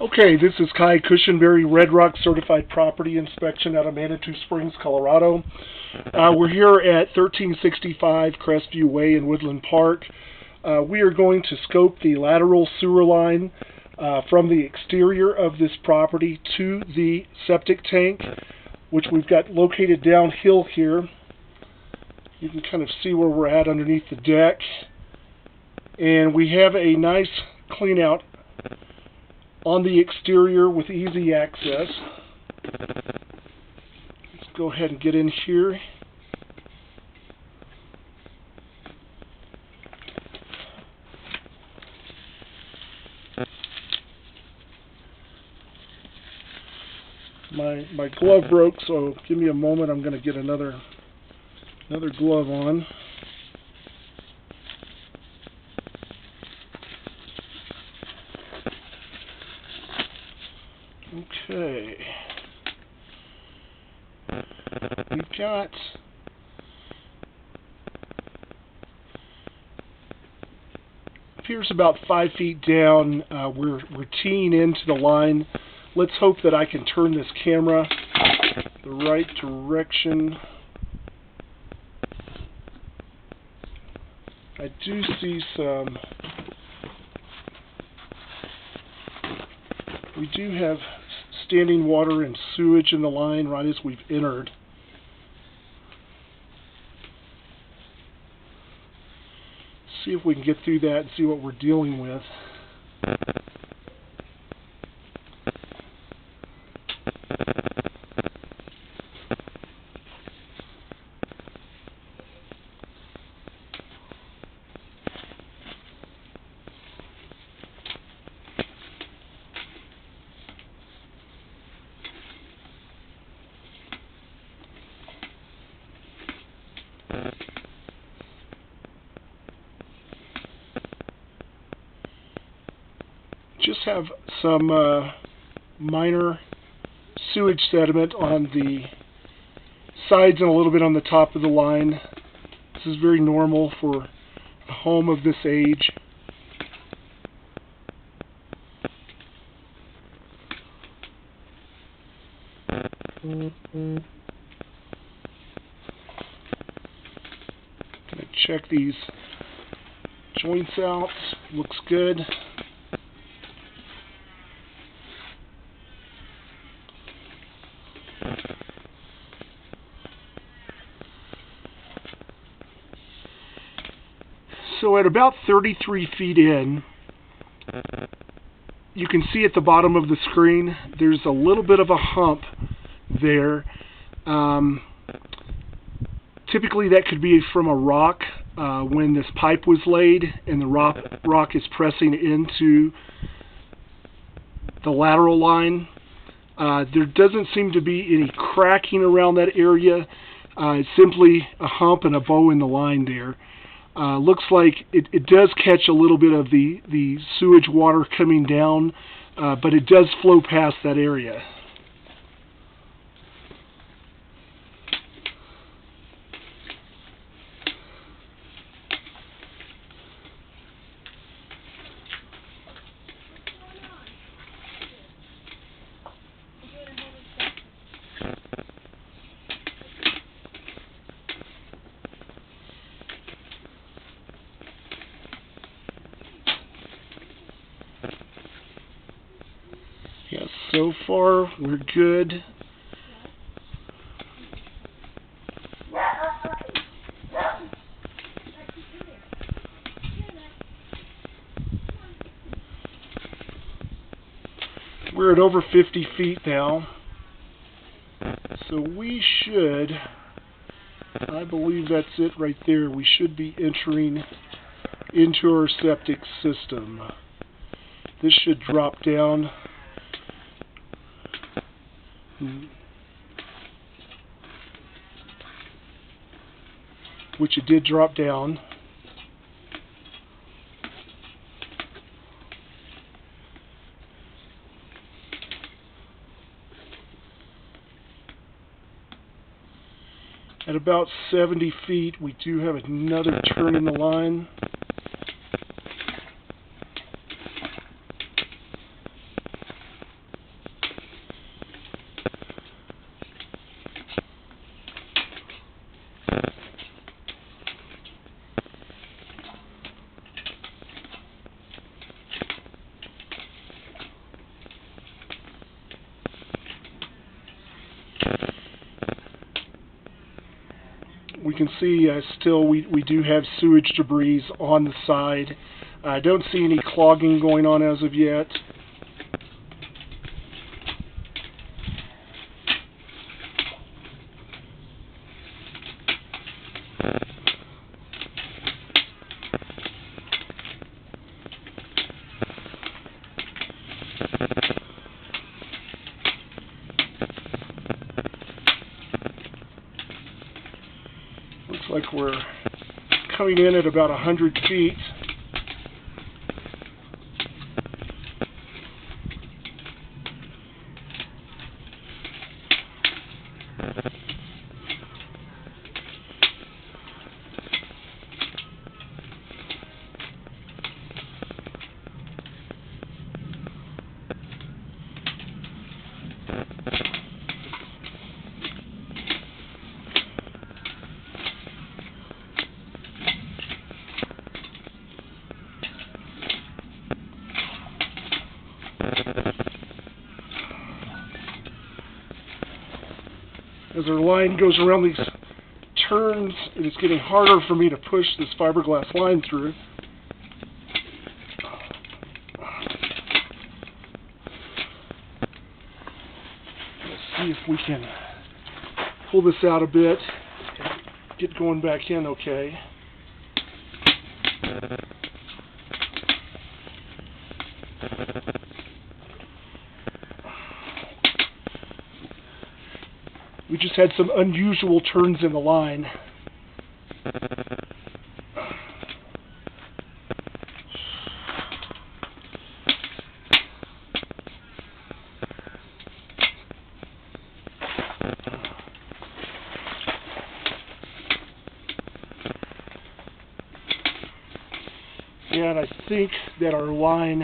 Okay, this is Kai Cushenberry, Red Rock Certified Property Inspection out of Manitou Springs, Colorado. We're here at 1365 Crestview Way in Woodland Park. We are going to scope the lateral sewer line from the exterior of this property to the septic tank, which we've got located downhill here. You can kind of see where we're at underneath the deck. And we have a nice clean out on the exterior with easy access. Let's go ahead and get in here. My glove broke, so give me a moment. I'm going to get another glove on. Okay, we've got appears about 5 feet down. We're teeing into the line. Let's hope that I can turn this camera the right direction. I do see some. We do have standing water and sewage in the line right as we've entered. See if we can get through that and see what we're dealing with. Just have some minor sewage sediment on the sides and a little bit on the top of the line. This is very normal for a home of this age. Gonna check these joints out. Looks good. So at about 33 feet in, you can see at the bottom of the screen, there's a little bit of a hump there. Typically that could be from a rock when this pipe was laid and the rock is pressing into the lateral line. There doesn't seem to be any cracking around that area. It's simply a hump and a bow in the line there. Looks like it does catch a little bit of the sewage water coming down, but it does flow past that area. Yes, so far we're good. We're at over 50 feet now. So we should, I believe that's it right there. We should be entering into our septic system. This should drop down. Which it did drop down. At about 70 feet, we do have another turn in the line. We can see still we do have sewage debris on the side. I don't see any clogging going on as of yet. Looks like we're coming in at about 100 feet. As our line goes around these turns, it is getting harder for me to push this fiberglass line through. Let's see if we can pull this out a bit and get going back in okay. We just had some unusual turns in the line. And I think that our line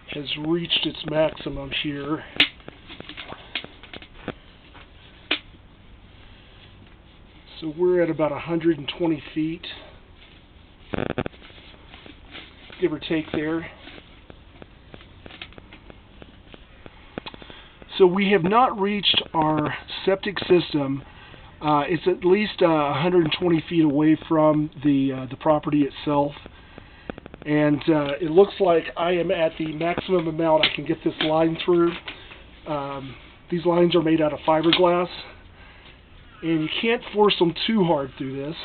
has reached its maximum here. So we're at about 120 feet, give or take there. So we have not reached our septic system. It's at least 120 feet away from the property itself. And it looks like I am at the maximum amount I can get this line through. These lines are made out of fiberglass, and you can't force them too hard through this.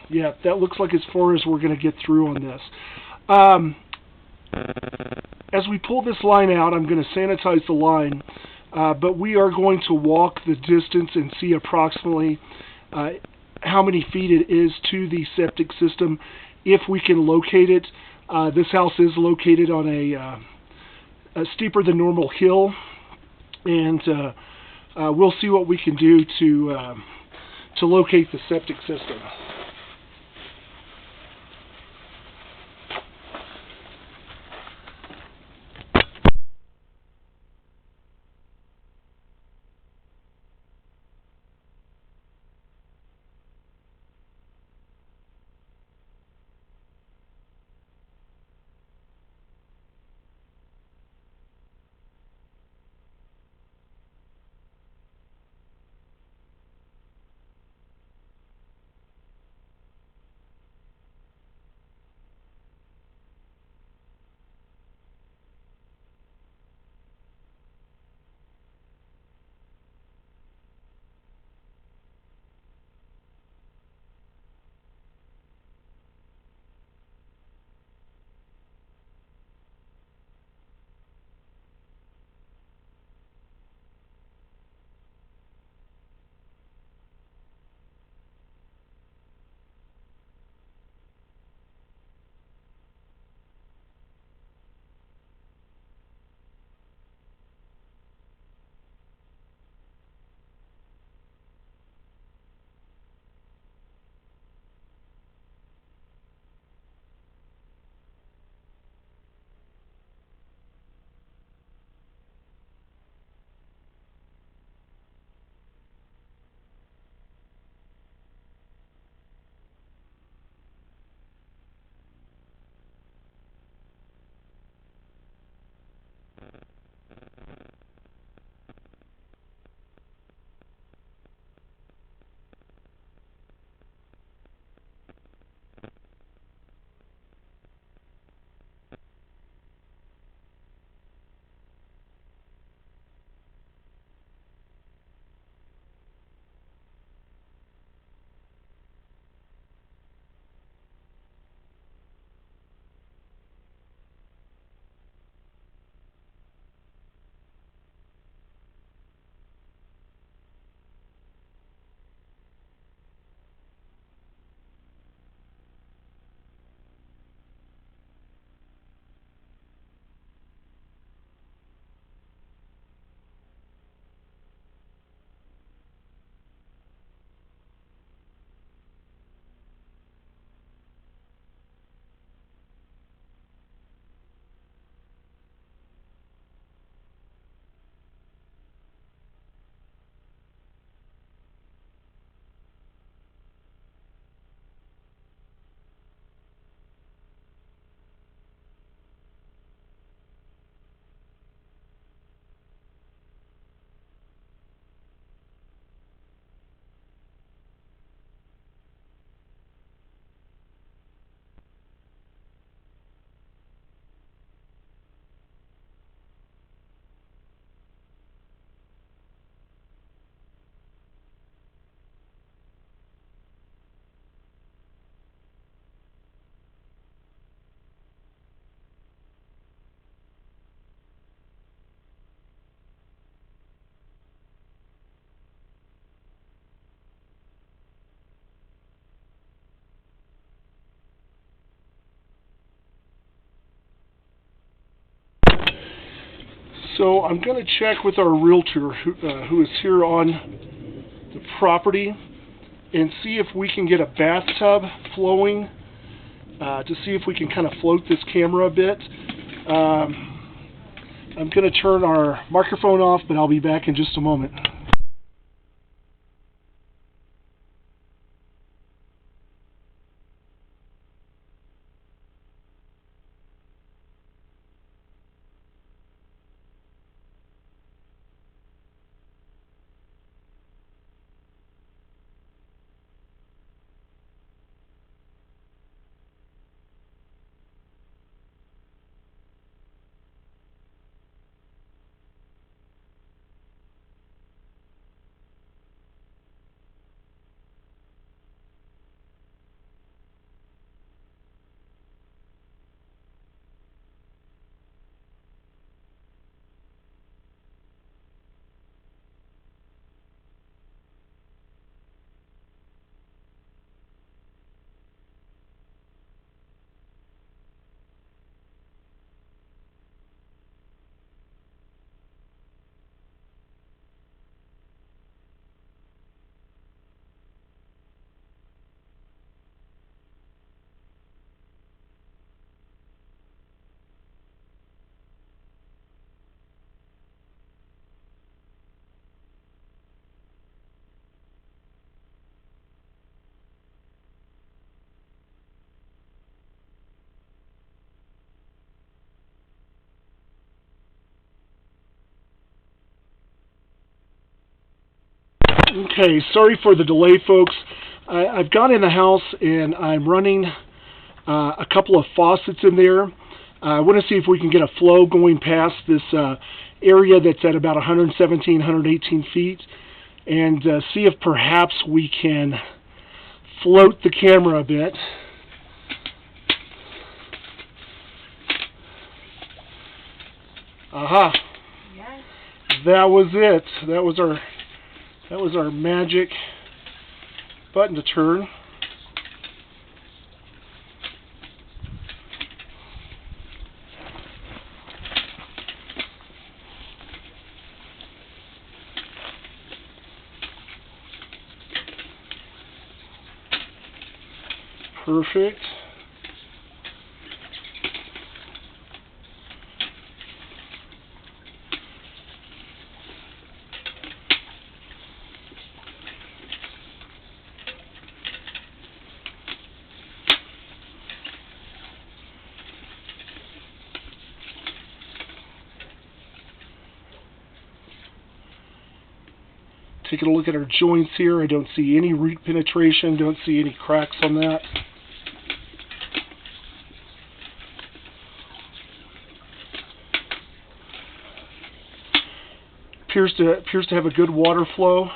Yeah, that looks like as far as we're going to get through on this. As we pull this line out, I'm going to sanitize the line, but we are going to walk the distance and see approximately how many feet it is to the septic system, if we can locate it. This house is located on a steeper than normal hill, and we'll see what we can do to locate the septic system. So I'm going to check with our realtor who is here on the property and see if we can get a bathtub flowing to see if we can kind of float this camera a bit. I'm going to turn our microphone off, but I'll be back in just a moment. Okay, sorry for the delay, folks. I've got in the house and I'm running a couple of faucets in there. I want to see if we can get a flow going past this area that's at about 117, 118 feet, and see if perhaps we can float the camera a bit. Aha! Yes. That was it. That was our magic button to turn. Perfect. Taking a look at our joints here, I don't see any root penetration, don't see any cracks on that. Appears to have a good water flow.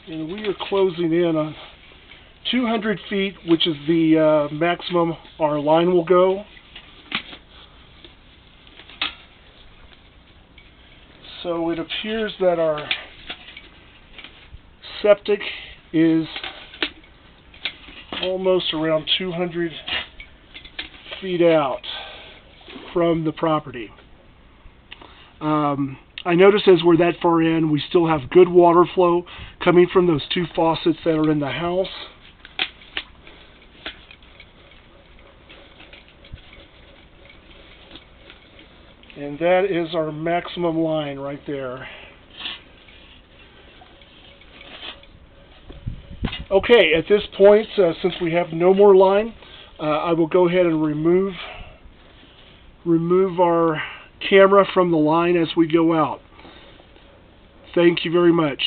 And we are closing in on 200 feet, which is the maximum our line will go. So it appears that our septic is almost around 200 feet out from the property. I notice as we're that far in, we still have good water flow coming from those two faucets that are in the house. And that is our maximum line right there. Okay, at this point, since we have no more line, I will go ahead and remove our camera from the line as we go out. Thank you very much.